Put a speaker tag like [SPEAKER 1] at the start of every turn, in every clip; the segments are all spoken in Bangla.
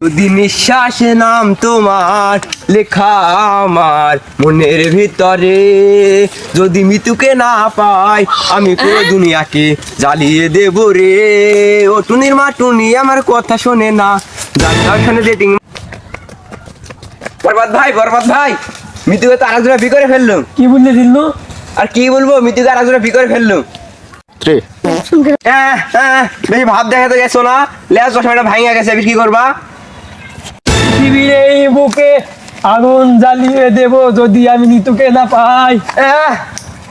[SPEAKER 1] যদি নিঃশ্বাসে নাম তোমার লেখা আমার মনের ভিতরে, যদি মৃত্যুকে না পাই আমি পুরো দুনিয়াকে জ্বালিয়ে দেব রে। ও টুনির মা টুনি আমার কথা শোনে না, জানলে ডেটিং। বরবাদ ভাই মৃত্যুকে তো আরেকজনে বি করে ফেললো।
[SPEAKER 2] কি বললে দিল?
[SPEAKER 1] আর কি বলবো, মৃত্যুকে আরেকজনে বি করে ফেললো। বেশি ভাব দেখাতে গেছো না, লেজ চশমাটা ভাঙা গেছে, কি করবা?
[SPEAKER 2] পৃথিবীর এই বুকে আগুন জ্বালিয়ে দেব যদি আমি নিতুকে না পাই।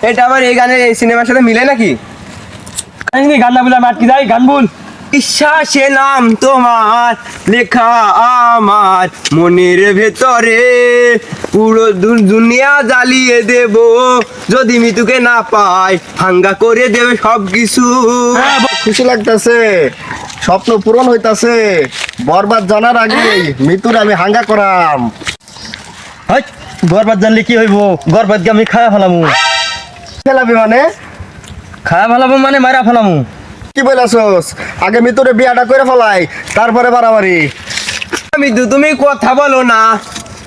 [SPEAKER 1] এটা আবার এই গানের এই সিনেমার সাথে মিলে নাকি?
[SPEAKER 2] গান না বলে আমি আটকে যাই, গান বল।
[SPEAKER 1] বিশ্বাসে নাম তোমার লেখা আমার মনের ভেতরে, পুরো দুনিয়া জ্বালিয়ে দেব যদি মৃত্যুকে না পাই, হাঙ্গা করে দেবে সবকিছু।
[SPEAKER 3] খুশি লাগতেছে, স্বপ্ন পূরণ হইতাছে। বরবাদ জানার আগে মৃত্যুর আমি হাঙ্গা করাম।
[SPEAKER 2] বরবাদ জানলে কি হইব? বরবাদকে আমি খায়া ফেলামু।
[SPEAKER 3] ফেলাবি মানে?
[SPEAKER 2] খায়া ফেলাবো মানে মারা ফেলামু।
[SPEAKER 3] কি বলেছস? আগে মৃত্যুরে বিয়াটা করে ফেলাই, তারপরে বাড়াবাড়ি।
[SPEAKER 1] মৃত্যু তুমি কথা বলো না,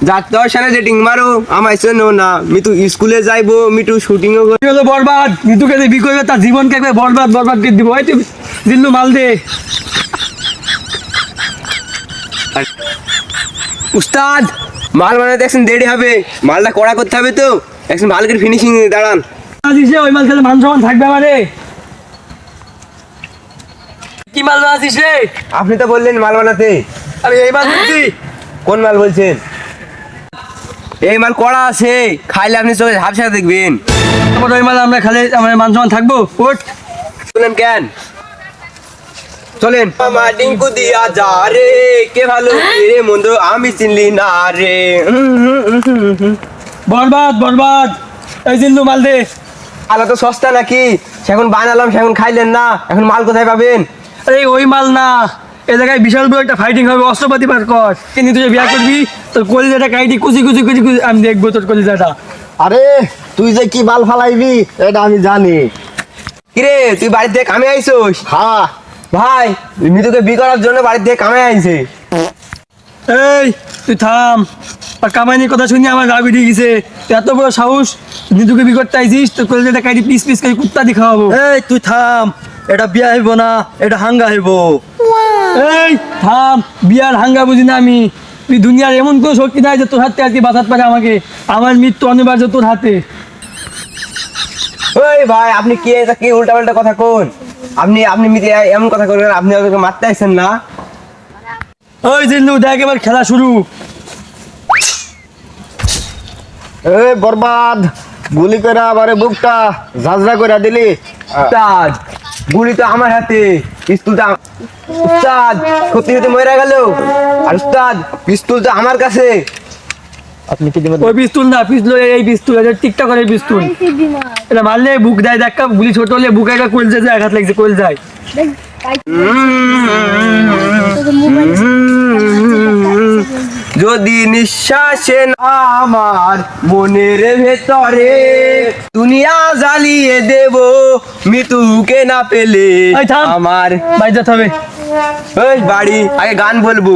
[SPEAKER 1] যাতে সাথে ডেটিং মারো, আমায় চেনো না। মিতু স্কুলে যাইবো, মিটু শুটিং
[SPEAKER 2] হলো বরবাদ, নিতুকে যে বি করবে তার জীবনকে একবার বরবাদ বরবাদ করে দিব। এই তুই দিল্লু মাল দে।
[SPEAKER 1] উস্তাদ মাল বানাতে একদিন দেরি হবে, মালটা কড়া করতে হবে তো, একদিন ভালো করে ফিনিশিং দাঁড়ান।
[SPEAKER 2] ওই মাল খেলে মান সম্মান থাকবে আমারে। কি মাল বানাচ্ছিস রে?
[SPEAKER 1] আপনি তো বললেন মাল বানাতে।
[SPEAKER 2] আমি এই মাল বলছি।
[SPEAKER 1] কোন মাল বলছেন? এই মাল কড়া আছে, খাইলে আপনি চোখে ঝাপসা দেখবেন।
[SPEAKER 2] ওই মাল আমরা খালে আমার মান সম্মান থাকবো। ওঠ
[SPEAKER 1] চলেন কেন, চলেন। আমার ডিঙ্কু দিয়া যা রে, কে ভালো কে রে মন্দ আমি চিনলি না রে।
[SPEAKER 2] বরবাদ বরবাদ, এই দিল্লু মাল দে।
[SPEAKER 1] আলো তো সস্তা নাকি? সেখন বানালাম, সেখন খাইলেন না, এখন মাল কোথায় পাবেন?
[SPEAKER 2] আরে ওই মাল না, এ জায়গায় বিশাল বড় একটা ফাইটিং হবে, অস্ত্রপাতি পার কর। কিন্তু তুই যে বিয়া করবি তোর কলিজাটা কাইটি কুচি কুচি কুচি কুচি আমি দেখবো তোর কলিজাটা।
[SPEAKER 3] আরে তুই যে কি বাল ফালাইবি এটা আমি জানি।
[SPEAKER 1] কিরে তুই বাড়ি থেকে কামে আইছোস?
[SPEAKER 3] হ্যাঁ
[SPEAKER 1] ভাই মৃদুকে বি করার জন্য বাড়ি থেকে কামে আইছে।
[SPEAKER 2] এই তুই থাম, আর কামাইনির কথা শুনি আমার রাগ উঠে গেছে। তুই এত বড় সাহস, নিতুকে বি করতে আইছিস, তোর কলিজাটা কাইটি পিস পিস করে কুত্তা দিয়ে খাওয়াবো।
[SPEAKER 4] এই তুই থাম, এটা বিয়া হইব না, এটা হাঙ্গা হইব।
[SPEAKER 2] এই থাম, বিয়ার হাঙ্গা বুঝি না আমি। তুই দুনিয়ার এমন কোনো শক্তি নাই যে তোর হাতে আজকে বাঁচাতে পারে আমাকে। আমার মৃত্যু অনিবার্য তোর হাতে।
[SPEAKER 1] ওই ভাই আপনি কি এটা কি উল্টা পাল্টা কথা কোন? আপনি আপনি এমন কথা করবেন, আপনি ওদেরকে মারতে আইছেন না?
[SPEAKER 2] ওই জিল্লু দেখ এবার খেলা শুরু।
[SPEAKER 3] এ বরবাদ, গুলি করে আবার বুকটা ঝাঁঝরা করে দিলি।
[SPEAKER 1] উস্তাদ গুলি তো আমার হাতে, পিস্তলটা উস্তাদ সত্যি সত্যি মরে গেল। আর উস্তাদ পিস্তল তো আমার কাছে।
[SPEAKER 4] আপনি কি দিবেন?
[SPEAKER 2] ওই পিস্তুল না, পিস্তল এই পিস্তুল, এটা টিকটকের পিস্তুল। এটা মারলে বুক দেয়, দেখা গুলি ছোট হলে বুকে একটা কোল যায়, আঘাত লাগছে কোল যায়।
[SPEAKER 1] যদি নিঃশ্বাসে আমার মনের ভেতরে, দুনিয়া জ্বালিয়ে দেব মৃত্যুকে না পেলে
[SPEAKER 2] এই থাম।
[SPEAKER 1] আমার।
[SPEAKER 2] বাইরে যেতে হবে।
[SPEAKER 1] ওই বাড়ি আগে গান বলবো।